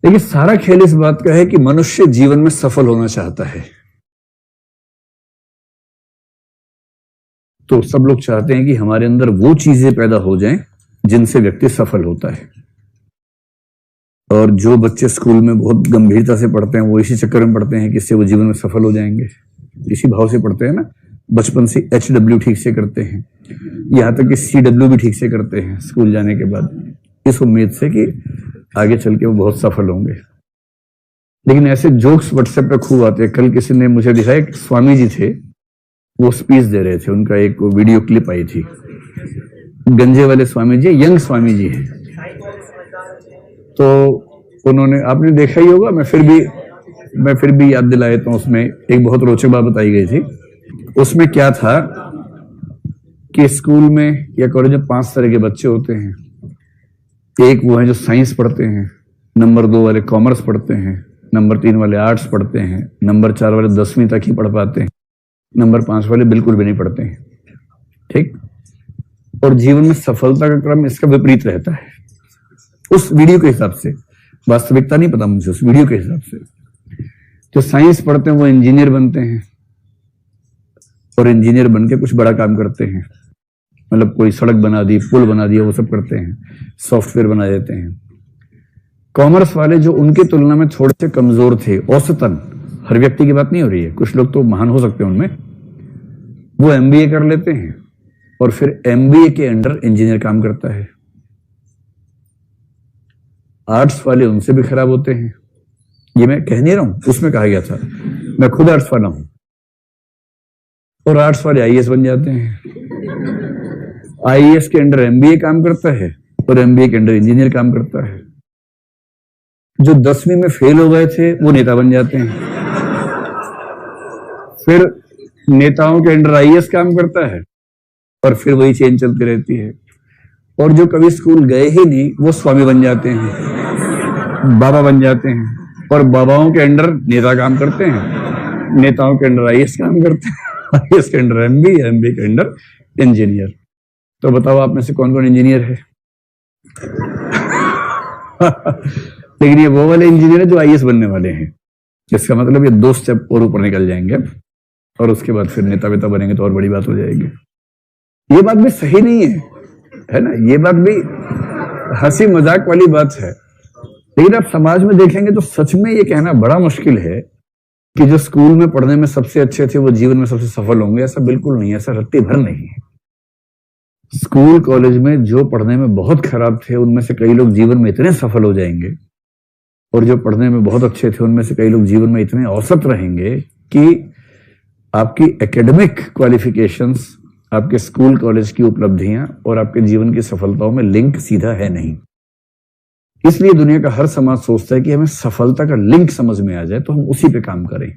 देखिए, सारा खेल इस बात का है कि मनुष्य जीवन में सफल होना चाहता है। तो सब लोग चाहते हैं कि हमारे अंदर वो चीजें पैदा हो जाएं जिनसे व्यक्ति सफल होता है। और जो बच्चे स्कूल में बहुत गंभीरता से पढ़ते हैं वो इसी चक्कर में पढ़ते हैं कि इससे वो जीवन में सफल हो जाएंगे, इसी भाव से पढ़ते हैं ना। बचपन से HW ठीक से करते हैं, यहां तक कि CW भी ठीक से करते हैं स्कूल जाने के बाद, इस उम्मीद से कि आगे चल के वो बहुत सफल होंगे। लेकिन ऐसे जोक्स व्हाट्सएप पे खूब आते हैं। कल किसी ने मुझे दिखाया, एक स्वामी जी थे, वो स्पीच दे रहे थे, उनका एक वीडियो क्लिप आई थी। गंजे वाले स्वामी जी, यंग स्वामी जी हैं। तो उन्होंने, आपने देखा ही होगा, मैं फिर भी याद दिला देता हूं। उसमें एक बहुत रोचक बात बताई गई थी। उसमें क्या था कि स्कूल में या कॉलेज में 5 तरह के बच्चे होते हैं। एक वो है जो साइंस पढ़ते हैं, नंबर 2 वाले कॉमर्स पढ़ते हैं, नंबर 3 वाले आर्ट्स पढ़ते हैं, नंबर 4 वाले 10वीं तक ही पढ़ पाते हैं, नंबर 5 वाले बिल्कुल भी नहीं पढ़ते हैं। ठीक। और जीवन में सफलता का क्रम इसका विपरीत रहता है उस वीडियो के हिसाब से। वास्तविकता नहीं पता मुझे, उस वीडियो के हिसाब से। जो साइंस पढ़ते हैं वो इंजीनियर बनते हैं, और इंजीनियर बन के कुछ बड़ा काम करते हैं, मतलब कोई सड़क बना दी, पुल बना दिया, वो सब करते हैं, सॉफ्टवेयर बना देते हैं। कॉमर्स वाले जो उनकी तुलना में थोड़े से कमजोर थे औसतन, हर व्यक्ति की बात नहीं हो रही है, कुछ लोग तो महान हो सकते हैं उनमें, वो MBA कर लेते हैं और फिर MBA के अंडर इंजीनियर काम करता है। आर्ट्स वाले उनसे भी खराब होते हैं। ये मैं कह नहीं रहा हूं, उसमें कहा गया था, मैं खुद आर्ट्स वाला हूं। और आर्ट्स वाले IAS बन जाते हैं, IAS के अंडर MBA काम करता है और MBA के अंडर इंजीनियर काम करता है। जो 10वीं में फेल हो गए थे वो नेता बन जाते हैं, फिर नेताओं के अंडर IAS काम करता है और फिर वही चेन चलती रहती है। और जो कभी स्कूल गए ही नहीं वो स्वामी बन जाते हैं, बाबा बन जाते हैं, और बाबाओं के अंडर नेता काम करते हैं, नेताओं के अंडर IAS काम करते हैं, IAS के अंडर MBA के अंडर इंजीनियर। तो बताओ आप में से कौन कौन इंजीनियर है? लेकिन ये वो वाले इंजीनियर है जो IAS बनने वाले हैं। इसका मतलब ये 2 स्टेप और ऊपर निकल जाएंगे और उसके बाद फिर नेता वेता बनेंगे तो और बड़ी बात हो जाएगी। ये बात भी सही नहीं है ना, ये बात भी हंसी मजाक वाली बात है। लेकिन आप समाज में देखेंगे तो सच में ये कहना बड़ा मुश्किल है कि जो स्कूल में पढ़ने में सबसे अच्छे थे वो जीवन में सबसे सफल होंगे। ऐसा बिल्कुल नहीं है, ऐसा रत्ती भर नहीं है। स्कूल कॉलेज में जो पढ़ने में बहुत खराब थे उनमें से कई लोग जीवन में इतने सफल हो जाएंगे, और जो पढ़ने में बहुत अच्छे थे उनमें से कई लोग जीवन में इतने औसत रहेंगे कि आपकी एकेडमिक क्वालिफिकेशंस, आपके स्कूल कॉलेज की उपलब्धियां और आपके जीवन की सफलताओं में लिंक सीधा है नहीं। इसलिए दुनिया का हर समाज सोचता है कि हमें सफलता का लिंक समझ में आ जाए तो हम उसी पे काम करें।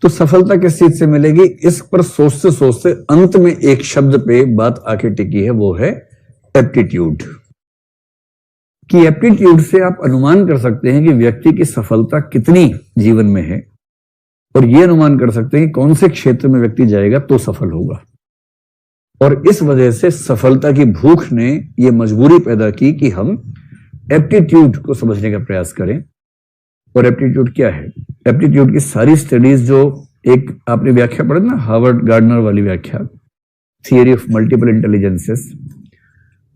तो सफलता किस चीज से मिलेगी, इस पर सोचते सोचते अंत में एक शब्द पे बात आके टिकी है, वो है एप्टीट्यूड। कि एप्टीट्यूड से आप अनुमान कर सकते हैं कि व्यक्ति की सफलता कितनी जीवन में है, और यह अनुमान कर सकते हैं कि कौन से क्षेत्र में व्यक्ति जाएगा तो सफल होगा। और इस वजह से सफलता की भूख ने यह मजबूरी पैदा की कि हम एप्टीट्यूड को समझने का प्रयास करें। और एप्टीट्यूड क्या है? एप्टीट्यूड की सारी स्टडीज, जो एक आपने व्याख्या पढ़ी ना, हार्वर्ड गार्डनर वाली व्याख्या, थियरी ऑफ मल्टीपल इंटेलिजेंसेस,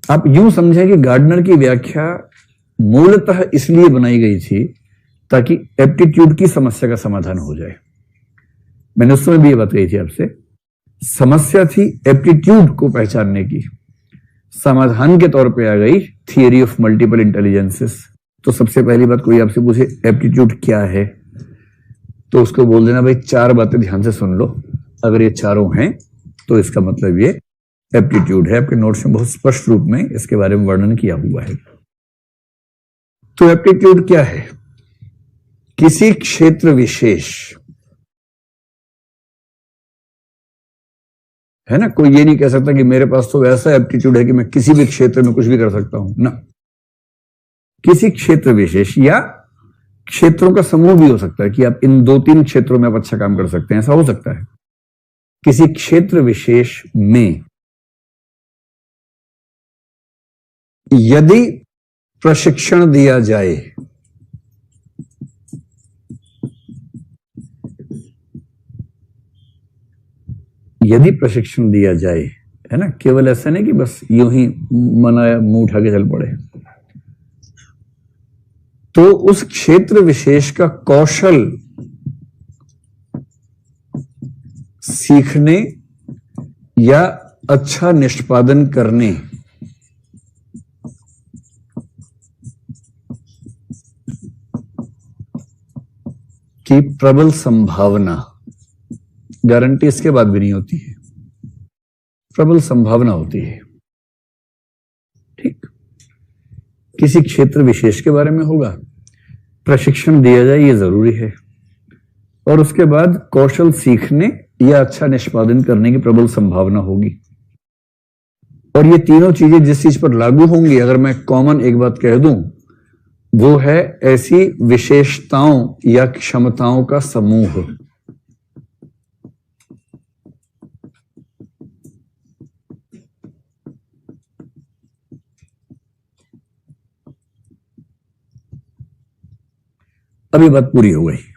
आप यूं समझें कि गार्डनर की व्याख्या मूलतः इसलिए बनाई गई थी ताकि एप्टीट्यूड की समस्या का समाधान हो जाए। मैंने उस समय भी ये बात कही थी आपसे, समस्या थी एप्टीट्यूड को पहचानने की, समाधान के तौर पे आ गई थियरी ऑफ मल्टीपल इंटेलिजेंसेस। तो सबसे पहली बात, कोई आपसे पूछे एप्टीट्यूड क्या है, तो उसको बोल देना भाई 4 बातें ध्यान से सुन लो, अगर ये चारों हैं तो इसका मतलब ये एप्टीट्यूड है। आपके नोट्स में बहुत स्पष्ट रूप में इसके बारे में वर्णन किया हुआ है। तो एप्टीट्यूड क्या है? किसी क्षेत्र विशेष, है ना, कोई ये नहीं कह सकता कि मेरे पास तो ऐसा एप्टीट्यूड है कि मैं किसी भी क्षेत्र में कुछ भी कर सकता हूं ना। किसी क्षेत्र विशेष या क्षेत्रों का समूह भी हो सकता है कि आप इन 2-3 क्षेत्रों में आप अच्छा काम कर सकते हैं, ऐसा हो सकता है। किसी क्षेत्र विशेष में यदि प्रशिक्षण दिया जाए, यदि प्रशिक्षण दिया जाए, है ना, केवल ऐसा नहीं कि बस यूं ही मनाया मुंह उठा के चल पड़े, तो उस क्षेत्र विशेष का कौशल सीखने या अच्छा निष्पादन करने की प्रबल संभावना, गारंटी इसके बाद भी नहीं होती है, प्रबल संभावना होती है। ठीक, किसी क्षेत्र विशेष के बारे में होगा, प्रशिक्षण दिया जाए ये जरूरी है, और उसके बाद कौशल सीखने या अच्छा निष्पादन करने की प्रबल संभावना होगी। और ये तीनों चीजें जिस चीज पर लागू होंगी, अगर मैं कॉमन एक बात कह दूं, वो है ऐसी विशेषताओं या क्षमताओं का समूह। अब ये बात पूरी हो गई।